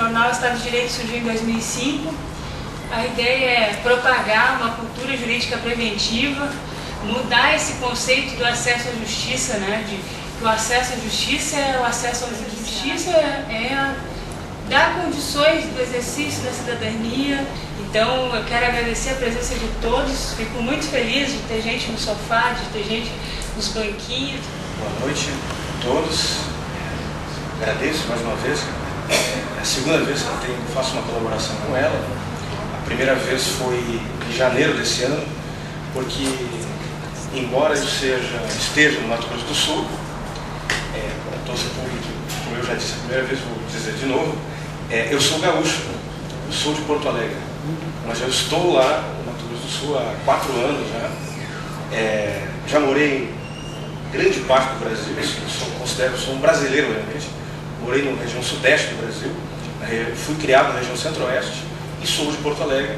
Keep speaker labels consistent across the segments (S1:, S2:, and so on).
S1: jornal Estado de Direito surgiu em 2005. A ideia é propagar uma cultura jurídica preventiva, mudar esse conceito do acesso à justiça, né? De que o acesso à justiça é dar condições do exercício da cidadania. Então, eu quero agradecer a presença de todos. Fico muito feliz de ter gente no sofá, de ter gente nos banquinhos.
S2: Boa noite a todos. Agradeço mais uma vez. É a segunda vez que eu faço uma colaboração com ela. A primeira vez foi em janeiro desse ano, porque, embora eu esteja no Mato Grosso do Sul, para todos os públicos, como eu já disse a primeira vez, vou dizer de novo, eu sou gaúcho, eu sou de Porto Alegre, mas eu estou lá no Mato Grosso do Sul há 4 anos já. Já morei em grande parte do Brasil, sou um brasileiro realmente. Morei na região sudeste do Brasil, fui criado na região centro-oeste e sou de Porto Alegre.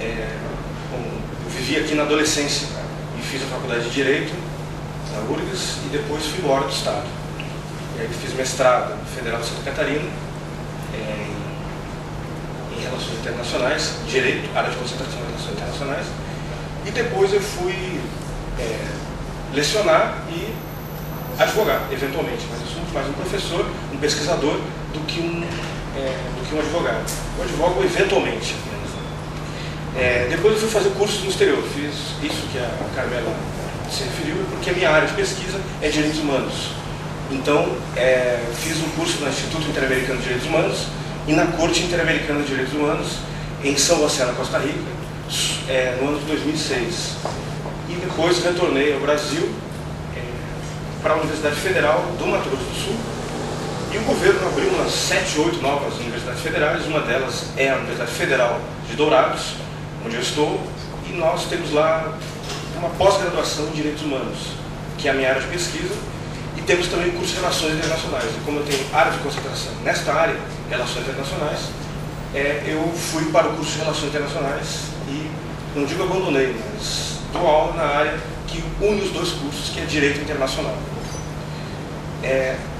S2: Eu vivi aqui na adolescência e fiz a faculdade de Direito na URGS e depois fui embora do estado. E aí fiz mestrado na Federal de Santa Catarina em Relações Internacionais, Direito, área de concentração em Relações Internacionais, e depois eu fui lecionar e advogar, eventualmente, mas eu sou muito mais um professor, um pesquisador, do que um advogado. Eu advogo eventualmente apenas. Depois eu fui fazer cursos no exterior, fiz isso que a Carmela se referiu, porque a minha área de pesquisa é Direitos Humanos. Então, fiz um curso no Instituto Interamericano de Direitos Humanos e na Corte Interamericana de Direitos Humanos, em São José, na Costa Rica, no ano de 2006. E depois retornei ao Brasil, para a Universidade Federal do Mato Grosso do Sul, e o governo abriu umas 7, 8 novas universidades federais. Uma delas é a Universidade Federal de Dourados, onde eu estou, e nós temos lá uma pós-graduação em Direitos Humanos, que é a minha área de pesquisa, e temos também o curso de Relações Internacionais. E como eu tenho área de concentração nesta área, Relações Internacionais, eu fui para o curso de Relações Internacionais e, não digo abandonei, mas dou aula na área que une os dois cursos, que é Direito Internacional.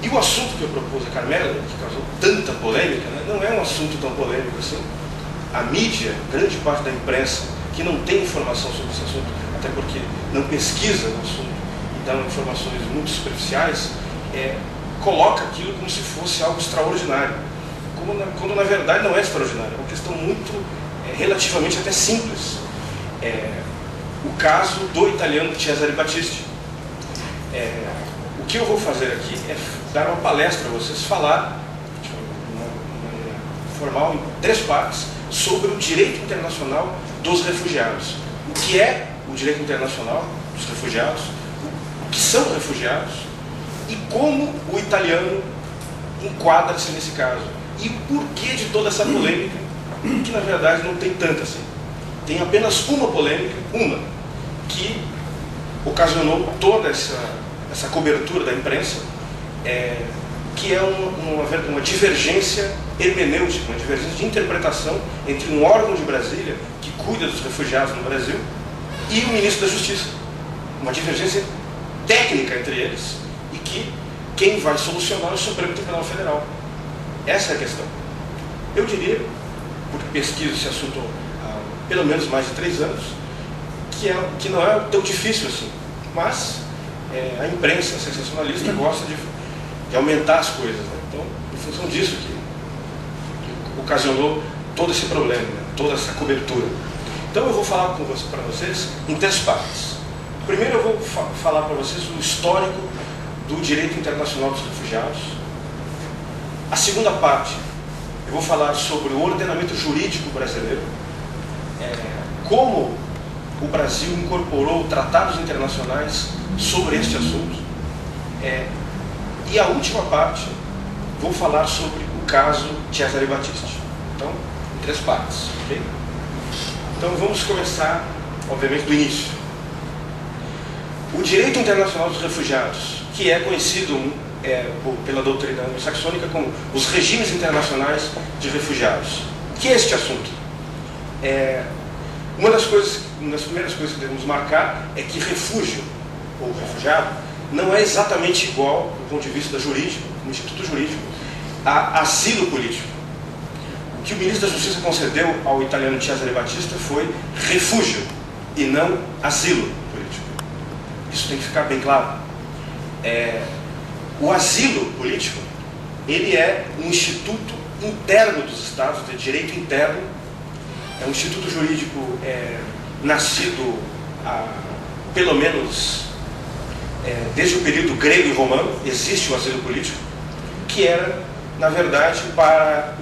S2: E o assunto que eu propus a Carmela, que causou tanta polêmica, né, não é um assunto tão polêmico assim. A mídia, grande parte da imprensa, que não tem informação sobre esse assunto, até porque não pesquisa o assunto e dá informações muito superficiais, coloca aquilo como se fosse algo extraordinário, quando na verdade não é extraordinário, é uma questão muito, relativamente até simples. O caso do italiano Cesare Battisti. O que eu vou fazer aqui é dar uma palestra a vocês, falar de uma maneira formal, em 3 partes, sobre o direito internacional dos refugiados. O que é o direito internacional dos refugiados, o que são refugiados e como o italiano enquadra-se nesse caso. E o porquê de toda essa polêmica, que na verdade não tem tanta assim. Tem apenas uma polêmica, que ocasionou toda essa cobertura da imprensa, que é uma divergência hermenêutica, uma divergência de interpretação entre um órgão de Brasília, que cuida dos refugiados no Brasil, e o ministro da Justiça. Uma divergência técnica entre eles, e que quem vai solucionar é o Supremo Tribunal Federal. Essa é a questão. Eu diria, porque pesquiso esse assunto há pelo menos mais de 3 anos, que não é tão difícil assim, mas a imprensa sensacionalista gosta de aumentar as coisas, né? Então, em função disso que ocasionou todo esse problema, né? Toda essa cobertura. Então eu vou falar para vocês em 3 partes. Primeiro eu vou falar para vocês o histórico do direito internacional dos refugiados. A segunda parte, eu vou falar sobre o ordenamento jurídico brasileiro, como o Brasil incorporou tratados internacionais sobre este assunto. E a última parte, vou falar sobre o caso Cesare Battisti. Então, em 3 partes, ok? Então vamos começar, obviamente, do início. O direito internacional dos refugiados, que é conhecido pela doutrina anglo-saxônica como os regimes internacionais de refugiados. O que é este assunto? Uma das primeiras coisas que devemos marcar é que refúgio, ou refugiado, não é exatamente igual, do ponto de vista jurídico, no Instituto Jurídico, a asilo político. que o ministro da Justiça concedeu ao italiano Cesare Battisti foi refúgio e não asilo político. Isso tem que ficar bem claro. O asilo político, ele é um instituto interno dos Estados, de direito interno. É um instituto jurídico nascido pelo menos desde o período grego e romano. Existe o asilo político, que era, na verdade, para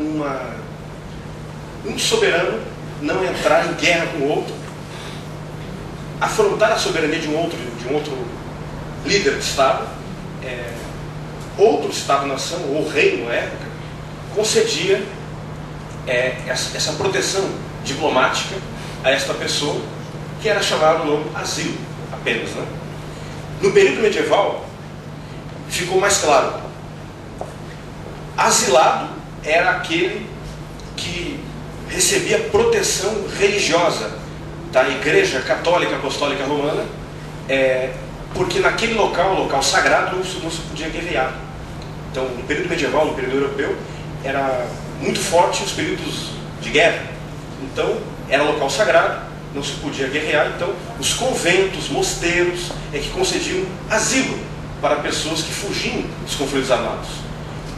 S2: um soberano não entrar em guerra com o outro, afrontar a soberania de um outro líder de Estado. Outro Estado-nação, ou reino na época, concedia essa proteção diplomática a esta pessoa, que era chamado o nome asilo, apenas, né? No período medieval, ficou mais claro. Asilado era aquele que recebia proteção religiosa da Igreja Católica Apostólica Romana, porque naquele local sagrado, não se podia guerrear. Então, no período medieval, no período europeu, era muito forte os períodos de guerra. Então, era local sagrado, não se podia guerrear. Então, os conventos, mosteiros, que concediam asilo para pessoas que fugiam dos conflitos armados.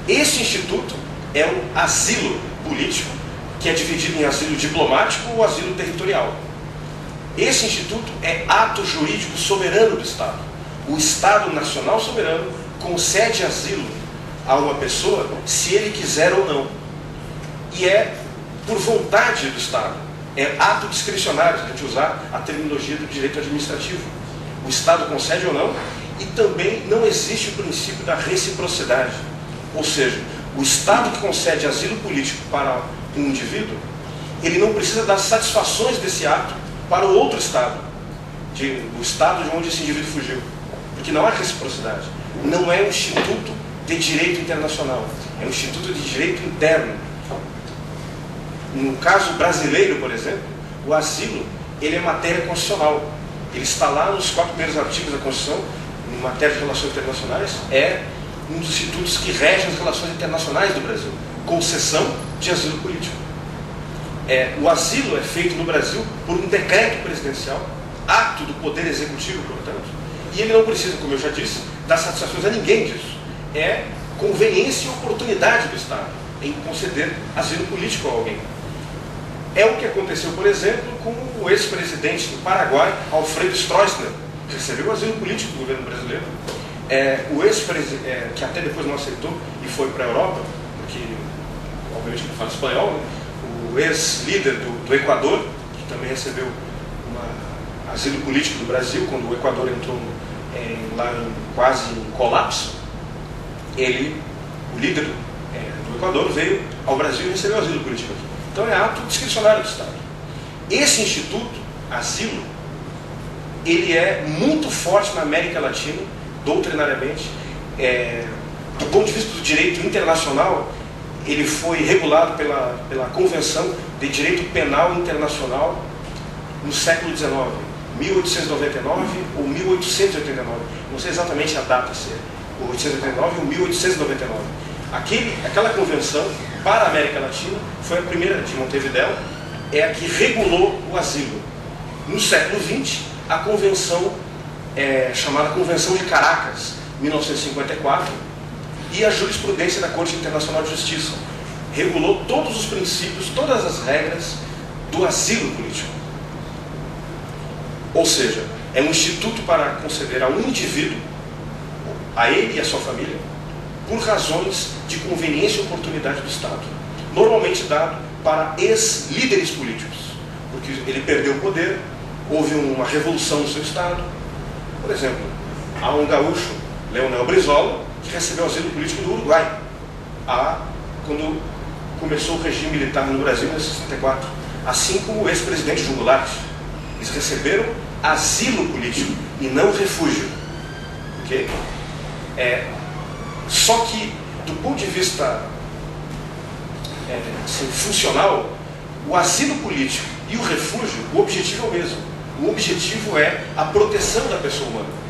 S2: Esse instituto é um asilo político, que é dividido em asilo diplomático ou asilo territorial. Esse instituto é ato jurídico soberano do Estado. O Estado Nacional Soberano concede asilo a uma pessoa se ele quiser ou não. E é por vontade do Estado. É ato discricionário, se a gente usar a terminologia do direito administrativo. O Estado concede ou não, e também não existe o princípio da reciprocidade. Ou seja, o Estado que concede asilo político para um indivíduo, ele não precisa dar satisfações desse ato para o outro Estado, o Estado de onde esse indivíduo fugiu. Porque não há reciprocidade. Não é um instituto de direito internacional, é um instituto de direito interno. No caso brasileiro, por exemplo, o asilo, ele é matéria constitucional. Ele está lá nos 4 primeiros artigos da Constituição, em matéria de relações internacionais, é um dos institutos que regem as relações internacionais do Brasil, concessão de asilo político. O asilo é feito no Brasil por um decreto presidencial, ato do Poder Executivo, portanto, e ele não precisa, como eu já disse, dar satisfações a ninguém disso. É conveniência e oportunidade do Estado em conceder asilo político a alguém. É o que aconteceu, por exemplo, com o ex-presidente do Paraguai, Alfredo Stroessner, que recebeu asilo político do governo brasileiro. O ex-presidente, que até depois não aceitou e foi para a Europa, porque obviamente não fala espanhol, né? O ex-líder do Equador, que também recebeu asilo político do Brasil, quando o Equador entrou quase em colapso, o líder do Equador veio ao Brasil e recebeu asilo político aqui. Então é ato discricionário do Estado. Esse instituto, asilo, ele é muito forte na América Latina, doutrinariamente. Do ponto de vista do direito internacional, ele foi regulado pela Convenção de Direito Penal Internacional no século XIX, 1899 ou 1889. Não sei exatamente a data, se é 1889 ou 1899. Aquela convenção para a América Latina foi a primeira de Montevideo, é a que regulou o asilo. No século XX, a convenção chamada Convenção de Caracas, 1954, e a jurisprudência da Corte Internacional de Justiça regulou todos os princípios, todas as regras do asilo político. Ou seja, é um instituto para conceder a um indivíduo, a ele e a sua família, por razões de conveniência e oportunidade do Estado. Normalmente dado para ex-líderes políticos, porque ele perdeu o poder, houve uma revolução no seu Estado. Por exemplo, há um gaúcho, Leonel Brizola, que recebeu asilo político do Uruguai, quando começou o regime militar no Brasil em 1964, assim como o ex-presidente João Goulart. Eles receberam asilo político e não refúgio. Okay? Só que, do ponto de vista assim, funcional, o asilo político e o refúgio, o objetivo é o mesmo. O objetivo é a proteção da pessoa humana.